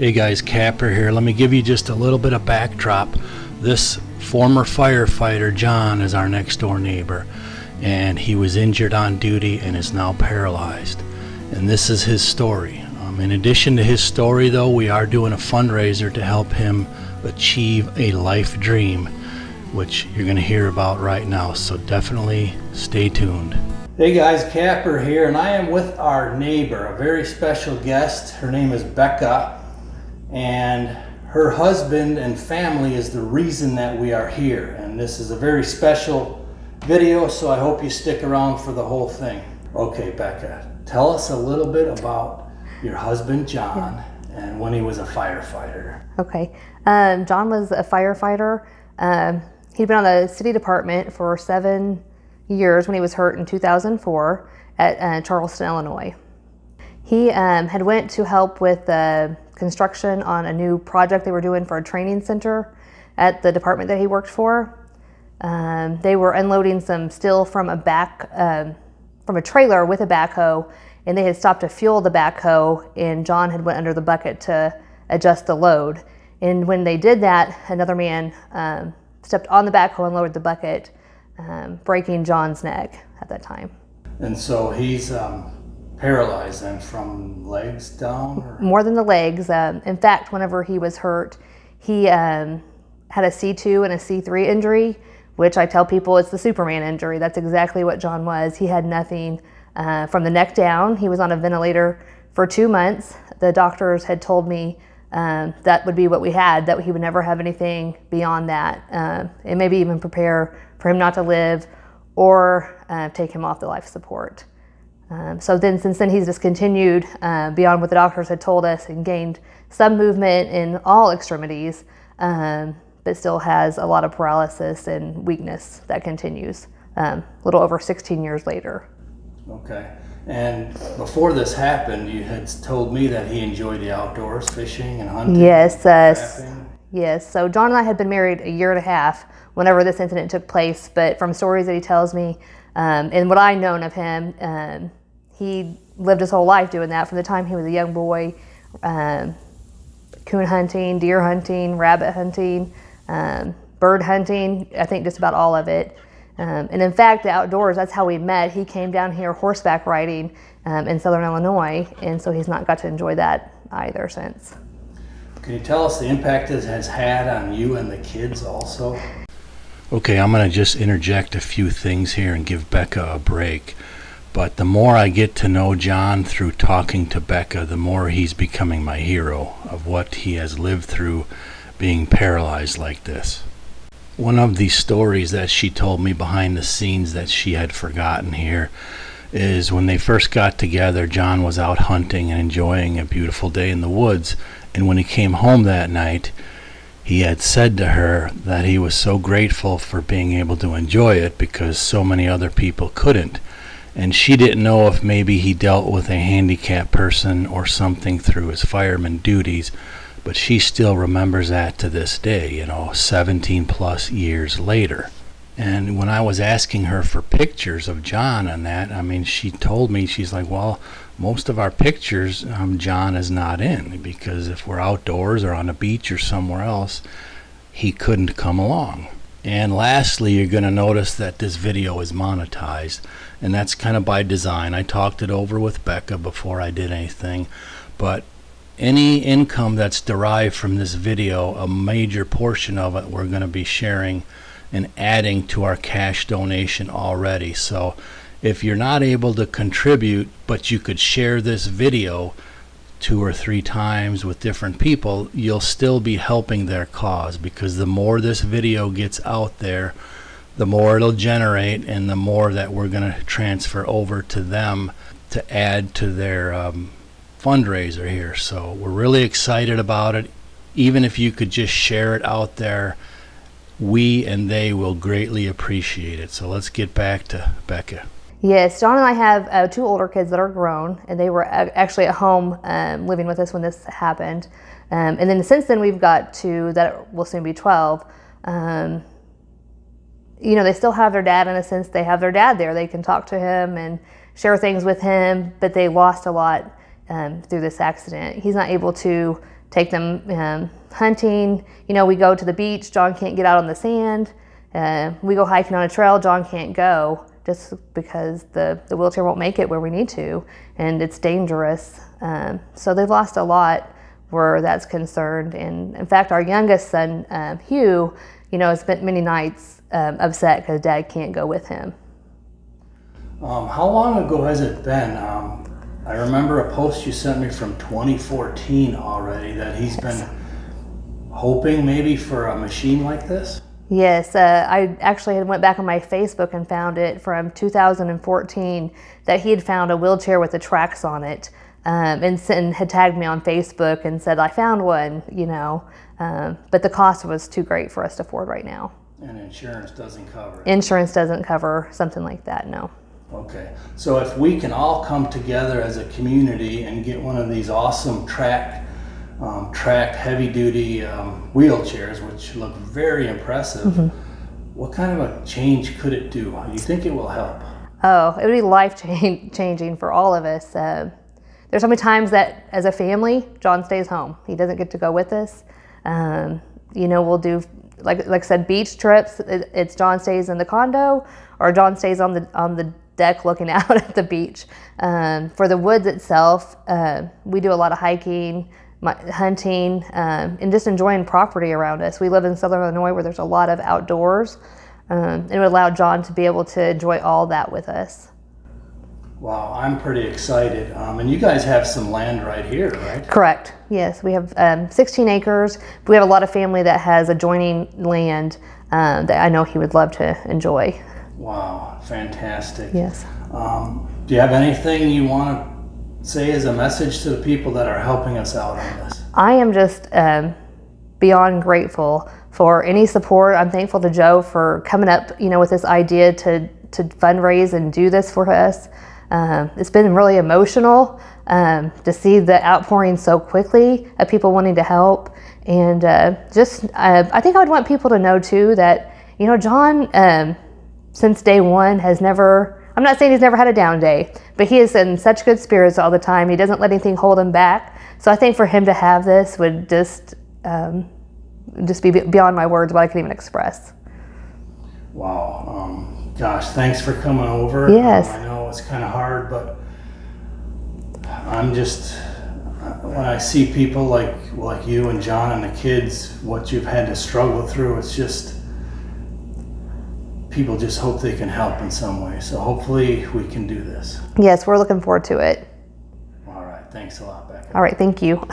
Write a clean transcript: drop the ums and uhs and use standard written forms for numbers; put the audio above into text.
Hey guys, Capper here. Let me give you just a little bit of backdrop. This former firefighter, John, is our next door neighbor, and he was injured on duty and is now paralyzed. And this is his story. In addition to his story, though, we are doing a fundraiser to help him achieve a life dream, which you're going to hear about right now. So definitely stay tuned. Hey guys, Capper here, and I am with our neighbor, a very special guest. Her name is Becca, and her husband and family is the reason that we are here. And this is a very special video, so I hope you stick around for the whole thing. Okay, Becca, tell us a little bit about your husband, John, and when he was a firefighter. Okay, John was a firefighter. He'd been on the city department for 7 years when he was hurt in 2004 at Charleston, Illinois. He had went to help with construction on a new project they were doing for a training center at the department that he worked for. They were unloading some steel from a trailer with a backhoe, and they had stopped to fuel the backhoe, and John had went under the bucket to adjust the load. And when they did that, another man stepped on the backhoe and lowered the bucket, breaking John's neck at that time. And so he's paralyzed then from legs down? Or? More than the legs. In fact, whenever he was hurt, he had a C2 and a C3 injury, which I tell people it's the Superman injury. That's exactly what John was. He had nothing from the neck down. He was on a ventilator for 2 months. The doctors had told me that would be what we had, that he would never have anything beyond that, and maybe even prepare for him not to live or take him off the life support. So then, since then, he's just continued beyond what the doctors had told us and gained some movement in all extremities, but still has a lot of paralysis and weakness that continues a little over 16 years later. Okay. And before this happened, you had told me that he enjoyed the outdoors, fishing and hunting. Yes. Yes. So John and I had been married a year and a half whenever this incident took place, but from stories that he tells me and what I've known of him, he lived his whole life doing that from the time he was a young boy, coon hunting, deer hunting, rabbit hunting, bird hunting, I think just about all of it. And in fact, the outdoors, that's how we met. He came down here horseback riding in Southern Illinois, and so he's not got to enjoy that either since. Can you tell us the impact it has had on you and the kids also? Okay, I'm going to just interject a few things here and give Becca a break. But the more I get to know John through talking to Becca, the more he's becoming my hero of what he has lived through being paralyzed like this. One of the stories that she told me behind the scenes that she had forgotten here is when they first got together, John was out hunting and enjoying a beautiful day in the woods. And when he came home that night, he had said to her that he was so grateful for being able to enjoy it because so many other people couldn't. And she didn't know if maybe he dealt with a handicapped person or something through his fireman duties, but she still remembers that to this day, 17 plus years later. And when I was asking her for pictures of John on that, she told me, she's like, well, most of our pictures John is not in, because if we're outdoors or on a beach or somewhere else, he couldn't come along. And lastly, you're going to notice that this video is monetized, and that's kind of by design. I talked it over with Becca before I did anything, but any income that's derived from this video, a major portion of it, we're going to be sharing and adding to our cash donation already. So if you're not able to contribute, but you could share this video 2 or 3 times with different people, you'll still be helping their cause, because the more this video gets out there, the more it'll generate and the more that we're going to transfer over to them to add to their fundraiser here. So we're really excited about it. Even if you could just share it out there, we and they will greatly appreciate it. So let's get back to Becca. Yes, John and I have 2 older kids that are grown, and they were actually at home living with us when this happened. And then since then we've got 2 that will soon be 12. They still have their dad in a sense. They have their dad there. They can talk to him and share things with him, but they lost a lot through this accident. He's not able to take them hunting. You know, we go to the beach, John can't get out on the sand. We go hiking on a trail, John can't go just because the wheelchair won't make it where we need to, and it's dangerous. So they've lost a lot where that's concerned. And in fact, our youngest son, Hugh, you know, has spent many nights upset because Dad can't go with him. How long ago has it been? I remember a post you sent me from 2014 already that he's been hoping maybe for a machine like this. Yes, I actually went back on my Facebook and found it from 2014 that he had found a wheelchair with the tracks on it, and had tagged me on Facebook and said, I found one, you know, but the cost was too great for us to afford right now. And insurance doesn't cover it. Insurance doesn't cover something like that, no. Okay, so if we can all come together as a community and get one of these awesome tracked heavy-duty wheelchairs, which look very impressive, what kind of a change could it do? Do you think it will help? Oh, it would be life-changing for all of us. There's so many times that as a family, John stays home. He doesn't get to go with us. You know, we'll do, like I said, beach trips. It's John stays in the condo, or John stays on the deck looking out at the beach. For the woods itself, we do a lot of hiking, hunting, and just enjoying property around us. We live in Southern Illinois where there's a lot of outdoors, and it would allow John to be able to enjoy all that with us. Wow, I'm pretty excited. And you guys have some land right here, right? Correct. Yes, we have 16 acres. We have a lot of family that has adjoining land that I know he would love to enjoy. Wow, fantastic. Yes. Do you have anything you want to say as a message to the people that are helping us out on this? I am just beyond grateful for any support. I'm thankful to Joe for coming up, you know, with this idea to fundraise and do this for us. It's been really emotional to see the outpouring so quickly of people wanting to help. And I think I would want people to know too that, you know, John, since day one has never, I'm not saying he's never had a down day, but he is in such good spirits all the time. He doesn't let anything hold him back. So I think for him to have this would just be beyond my words, what I can even express. Wow. Gosh, thanks for coming over. Yes. I know it's kind of hard, but I'm just, when I see people like you and John and the kids, what you've had to struggle through, it's just, people just hope they can help in some way. So hopefully we can do this. Yes, we're looking forward to it. All right. Thanks a lot, Becca. All right. Thank you.